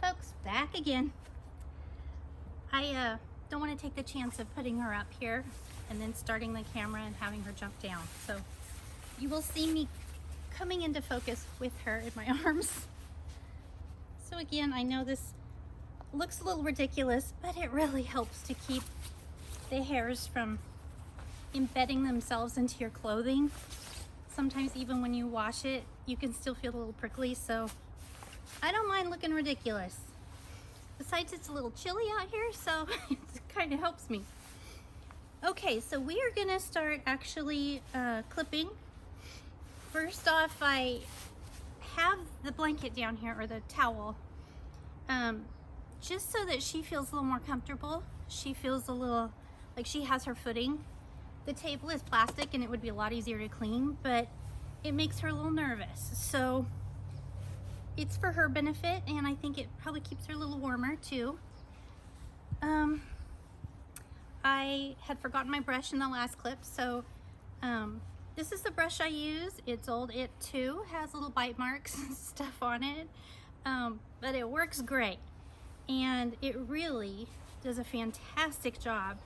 folks, back again. I don't want to take the chance of putting her up here and then starting the camera and having her jump down. So you will see me coming into focus with her in my arms. So again, I know this looks a little ridiculous, but it really helps to keep the hairs from embedding themselves into your clothing. Sometimes even when you wash it, you can still feel a little prickly, so I don't mind looking ridiculous. Besides, it's a little chilly out here, so it kind of helps me. Okay, so we are gonna start actually clipping. First off, I have the blanket down here, or the towel, just so that she feels a little more comfortable. She feels a little like she has her footing. The table is plastic and it would be a lot easier to clean, but it makes her a little nervous. So it's for her benefit, and I think it probably keeps her a little warmer too. I had forgotten my brush in the last clip, so this is the brush I use. It's old. It too has little bite marks and stuff on it, but it works great, and it really does a fantastic job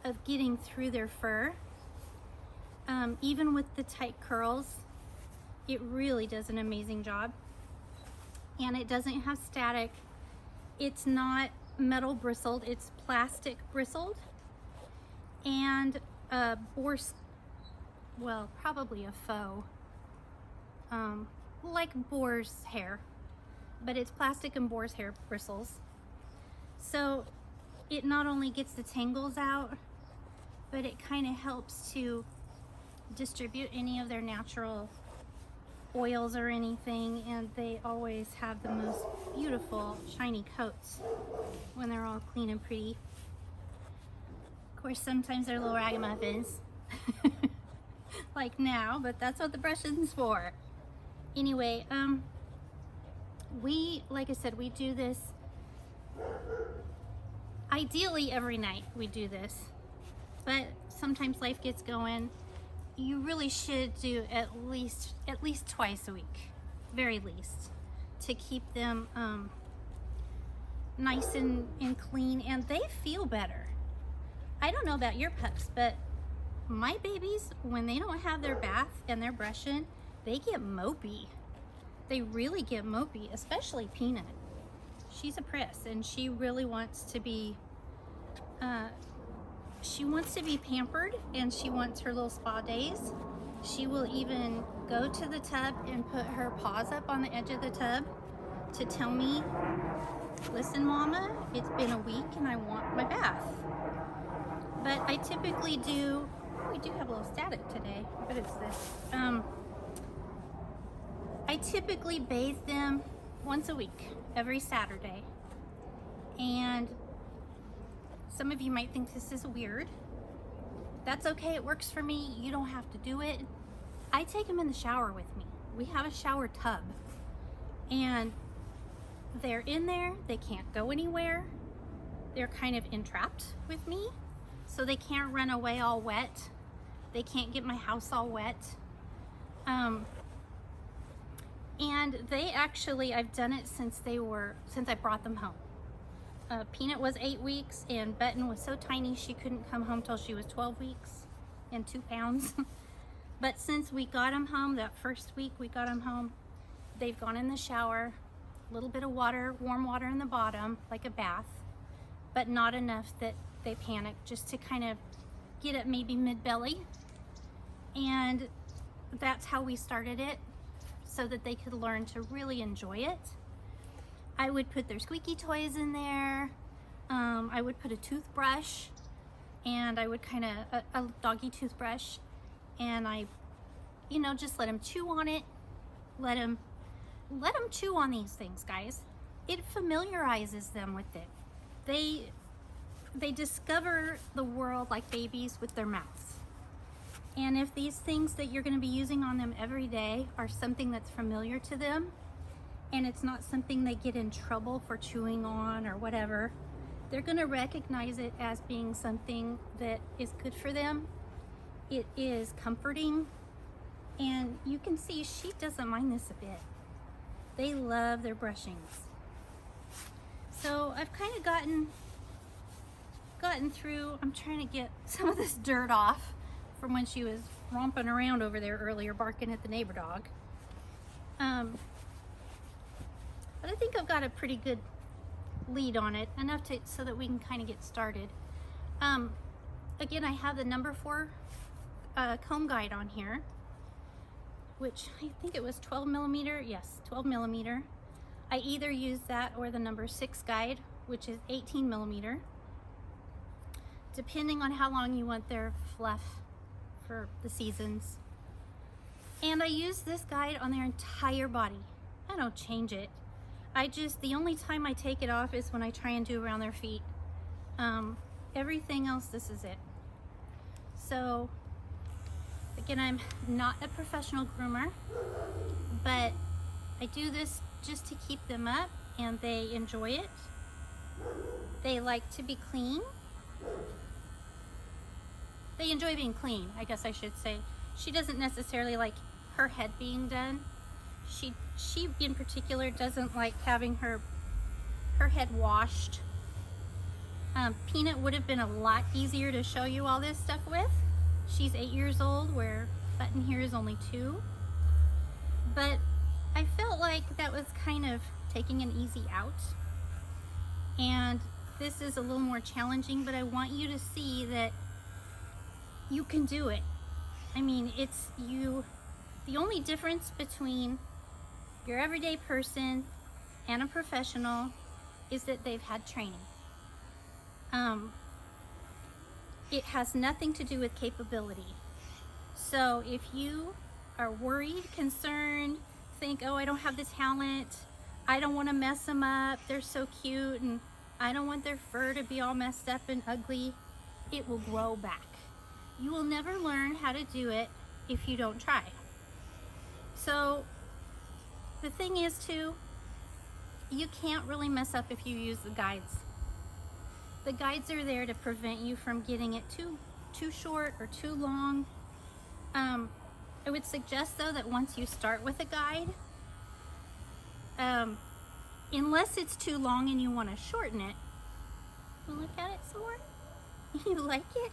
of getting through their fur. Even with the tight curls, it really does an amazing job. And it doesn't have static. It's not metal bristled, it's plastic bristled. And boar's, well, probably a faux, like boar's hair, but it's plastic and boar's hair bristles. So it not only gets the tangles out, but it kind of helps to distribute any of their natural oils or anything, and they always have the most beautiful shiny coats when they're all clean and pretty. Of course, sometimes they're little ragamuffins like now, but that's what the brush is for. Anyway, like I said, we do this ideally every night. We do this, but sometimes life gets going. You really should do at least twice a week, very least, to keep them nice and clean, and they feel better. I don't know about your pups, but my babies, when they don't have their bath and their brushing, they get mopey. They really get mopey, especially Peanut. She's a priss, and she really wants to be pampered, and she wants her little spa days. She will even go to the tub and put her paws up on the edge of the tub to tell me, listen, Mama, it's been a week and I want my bath. But I typically do, we do have a little static today, but it's this. I typically bathe them once a week, every Saturday. And some of you might think this is weird. That's okay, it works for me. You don't have to do it. I take them in the shower with me. We have a shower tub, and they're in there. They can't go anywhere. They're kind of entrapped with me, so they can't run away all wet. They can't get my house all wet. And they actually, I've done it since I brought them home. Peanut was 8 weeks, and Button was so tiny she couldn't come home till she was 12 weeks and 2 pounds. But since we got them home, that first week we got them home, they've gone in the shower, a little bit of water, warm water in the bottom, like a bath, but not enough that they panic, just to kind of get it maybe mid-belly. And that's how we started it, so that they could learn to really enjoy it. I would put their squeaky toys in there. I would put a toothbrush, and I would a doggy toothbrush, and I, just let them chew on it. Let them chew on these things, guys. It familiarizes them with it. They discover the world like babies with their mouths. And if these things that you're going to be using on them every day are something that's familiar to them, and it's not something they get in trouble for chewing on or whatever, they're going to recognize it as being something that is good for them. It is comforting, and you can see she doesn't mind this a bit. They love their brushings. So I've kind of gotten through. I'm trying to get some of this dirt off from when she was romping around over there earlier, barking at the neighbor dog. But I think I've got a pretty good lead on it, enough so that we can kind of get started. Again, I have the number 4 comb guide on here, which I think it was 12 millimeter. Yes, 12 millimeter. I either use that or the number 6 guide, which is 18 millimeter, depending on how long you want their fluff for the seasons. And I use this guide on their entire body. I don't change it. The only time I take it off is when I try and do around their feet. Everything else, this is it. So again, I'm not a professional groomer, but I do this just to keep them up, and they enjoy it. They like to be clean. They enjoy being clean, I guess I should say. She doesn't necessarily like her head being done. She in particular doesn't like having her head washed. Peanut would have been a lot easier to show you all this stuff with. She's 8 years old, where Button here is only 2. But I felt like that was kind of taking an easy out. And this is a little more challenging, but I want you to see that you can do it. I mean, the only difference between your everyday person and a professional is that they've had training. It has nothing to do with capability. So if you are worried, concerned, think, oh, I don't have the talent, I don't want to mess them up, they're so cute, and I don't want their fur to be all messed up and ugly, it will grow back. You will never learn how to do it if you don't try. So the thing is too, you can't really mess up if you use the guides. The guides are there to prevent you from getting it too short or too long. I would suggest though that once you start with a guide, unless it's too long and you want to shorten it, well, look at it some more. You like it?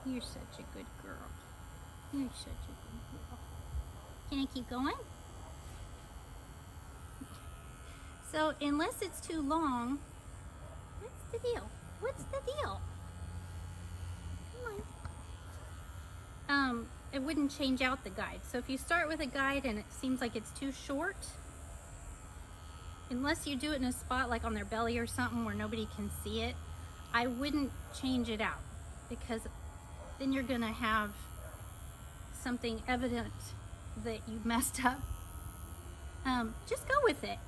You're such a good girl. You're such a good girl. Can I keep going? So unless it's too long, what's the deal? What's the deal? Come on. It wouldn't change out the guide. So if you start with a guide and it seems like it's too short, unless you do it in a spot like on their belly or something where nobody can see it, I wouldn't change it out, because then you're gonna have something evident that you messed up. Just go with it.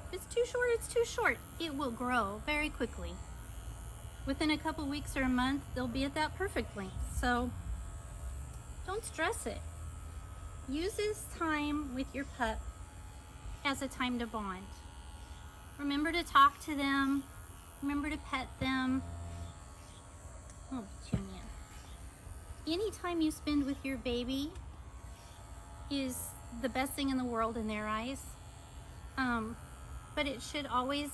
If it's too short, it's too short. It will grow very quickly. Within a couple weeks or a month, they'll be at that perfect length. So don't stress it. Use this time with your pup as a time to bond. Remember to talk to them. Remember to pet them. Oh, tune in. Any time you spend with your baby is the best thing in the world in their eyes. But it should always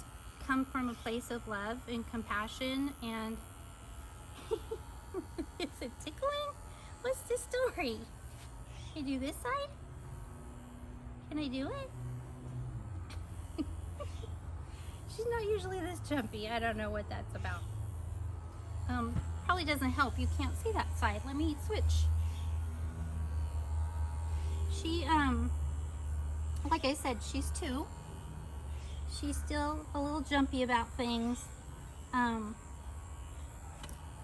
come from a place of love and compassion. And is it tickling? What's the story? Can I do this side? Can I do it? She's not usually this jumpy. I don't know what that's about. Probably doesn't help. You can't see that side. Let me switch. She, like I said, she's 2. She's still a little jumpy about things.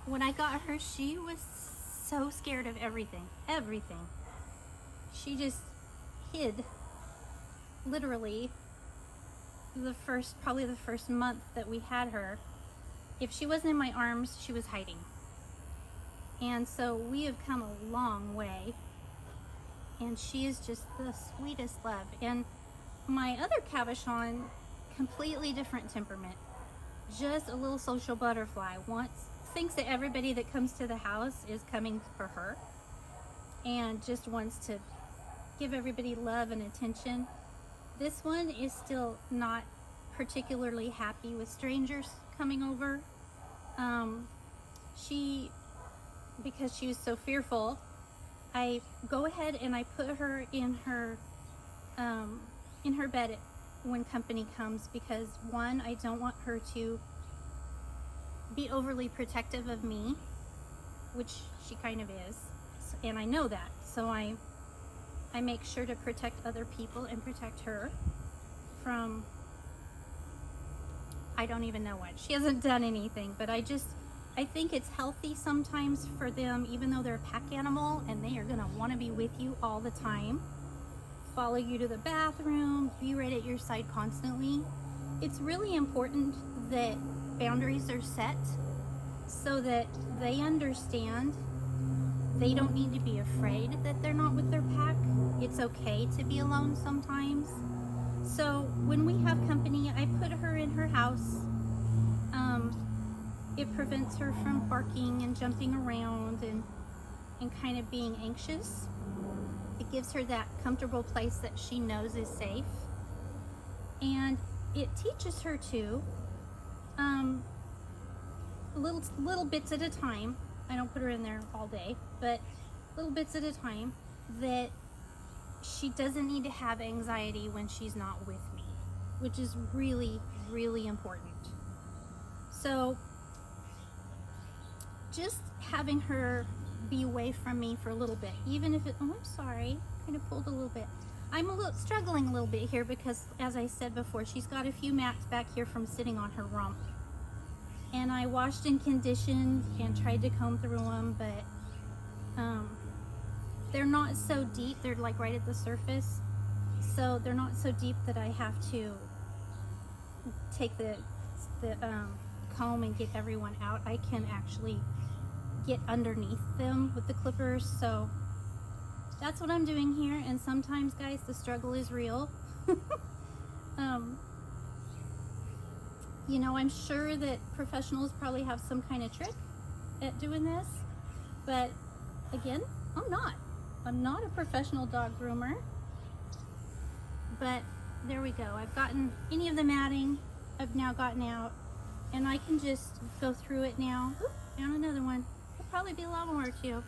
When I got her, she was so scared of everything. Everything. She just hid, literally, probably the first month that we had her. If she wasn't in my arms, she was hiding. And so we have come a long way. And she is just the sweetest love. And my other Cavachon, completely different temperament. Just a little social butterfly. Thinks that everybody that comes to the house is coming for her. And just wants to give everybody love and attention. This one is still not particularly happy with strangers coming over. Because she was so fearful, I go ahead and I put her in her bed when company comes, because one, I don't want her to be overly protective of me, which she kind of is, and I know that, so I make sure to protect other people and protect her from, I don't even know what. She hasn't done anything, but I think it's healthy sometimes for them, even though they're a pack animal and they are gonna wanna be with you all the time, follow you to the bathroom, be right at your side constantly. It's really important that boundaries are set so that they understand they don't need to be afraid that they're not with their pack. It's okay to be alone sometimes. So when we have company, I put her in her house. It prevents her from barking and jumping around and kind of being anxious. It gives her that comfortable place that she knows is safe. And it teaches her to, little bits at a time. I don't put her in there all day, but little bits at a time, that she doesn't need to have anxiety when she's not with me, which is really, really important. So just having her be away from me for a little bit, even if it, oh, I'm sorry, kind of pulled a little bit. I'm struggling a little bit here because, as I said before, she's got a few mats back here from sitting on her rump. And I washed and conditioned and tried to comb through them, but they're not so deep. They're like right at the surface. So they're not so deep that I have to take the comb and get everyone out. I can actually get underneath them with the clippers. So that's what I'm doing here. And sometimes, guys, the struggle is real. You know, I'm sure that professionals probably have some kind of trick at doing this, but again, I'm not a professional dog groomer. But there we go. I've gotten any of the matting, I've now gotten out, and I can just go through it now. Oop, found another one. There'll probably be a lot more too.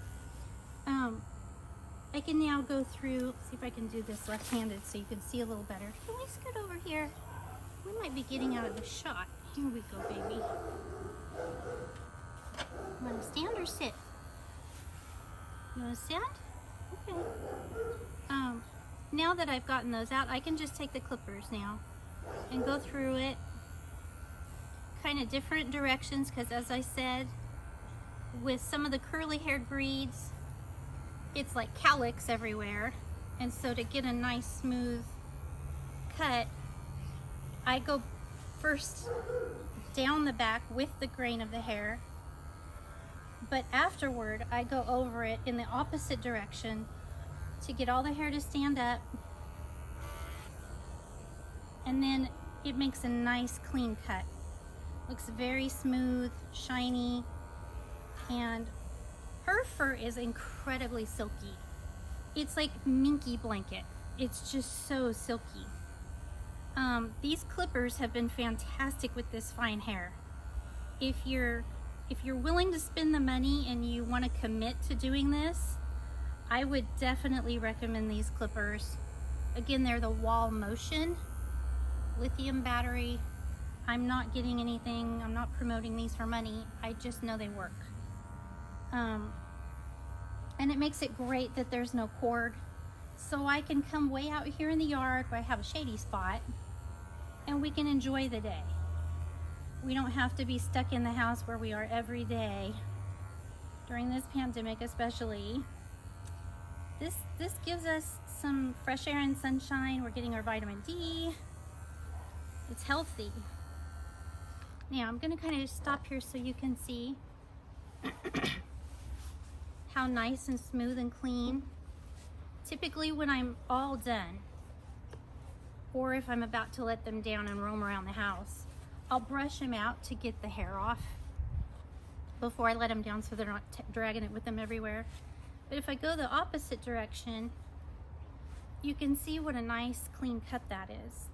I can now go through, see if I can do this left-handed so you can see a little better. Can we scoot over here? We might be getting out of the shot. Here we go, baby. You want to stand or sit? You want to stand? Okay. Now that I've gotten those out, I can just take the clippers now and go through it kind of different directions, because as I said, with some of the curly haired breeds, it's like cowlicks everywhere. And so to get a nice smooth cut, I go first down the back with the grain of the hair, but afterward I go over it in the opposite direction to get all the hair to stand up, and then it makes a nice clean cut. Looks very smooth, shiny, and her fur is incredibly silky. It's like minky blanket. It's just so silky. These clippers have been fantastic with this fine hair. If you're willing to spend the money and you want to commit to doing this, I would definitely recommend these clippers. Again, they're the Wall Motion lithium battery. I'm not getting anything, I'm not promoting these for money. I just know they work. And it makes it great that there's no cord. So I can come way out here in the yard where I have a shady spot and we can enjoy the day. We don't have to be stuck in the house where we are every day during this pandemic, especially. This gives us some fresh air and sunshine. We're getting our vitamin D. It's healthy. Now I'm gonna kind of stop here so you can see how nice and smooth and clean. Typically when I'm all done, or if I'm about to let them down and roam around the house, I'll brush them out to get the hair off before I let them down so they're not dragging it with them everywhere. But if I go the opposite direction, you can see what a nice clean cut that is.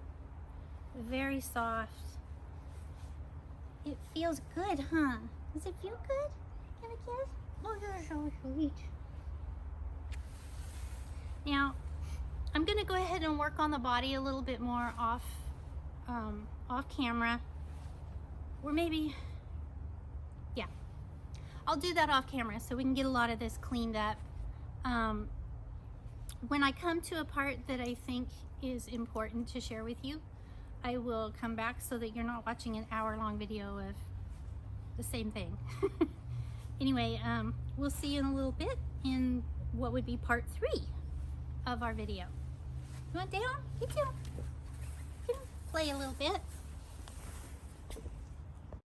Very soft. It feels good, huh? Does it feel good? Give a kiss? Oh, you're so sweet. Now, I'm gonna go ahead and work on the body a little bit more off camera. Or maybe, yeah, I'll do that off camera so we can get a lot of this cleaned up. When I come to a part that I think is important to share with you, I will come back so that you're not watching an hour-long video of the same thing. Anyway, we'll see you in a little bit in what would be part 3 of our video. You want down? Get down. Play a little bit.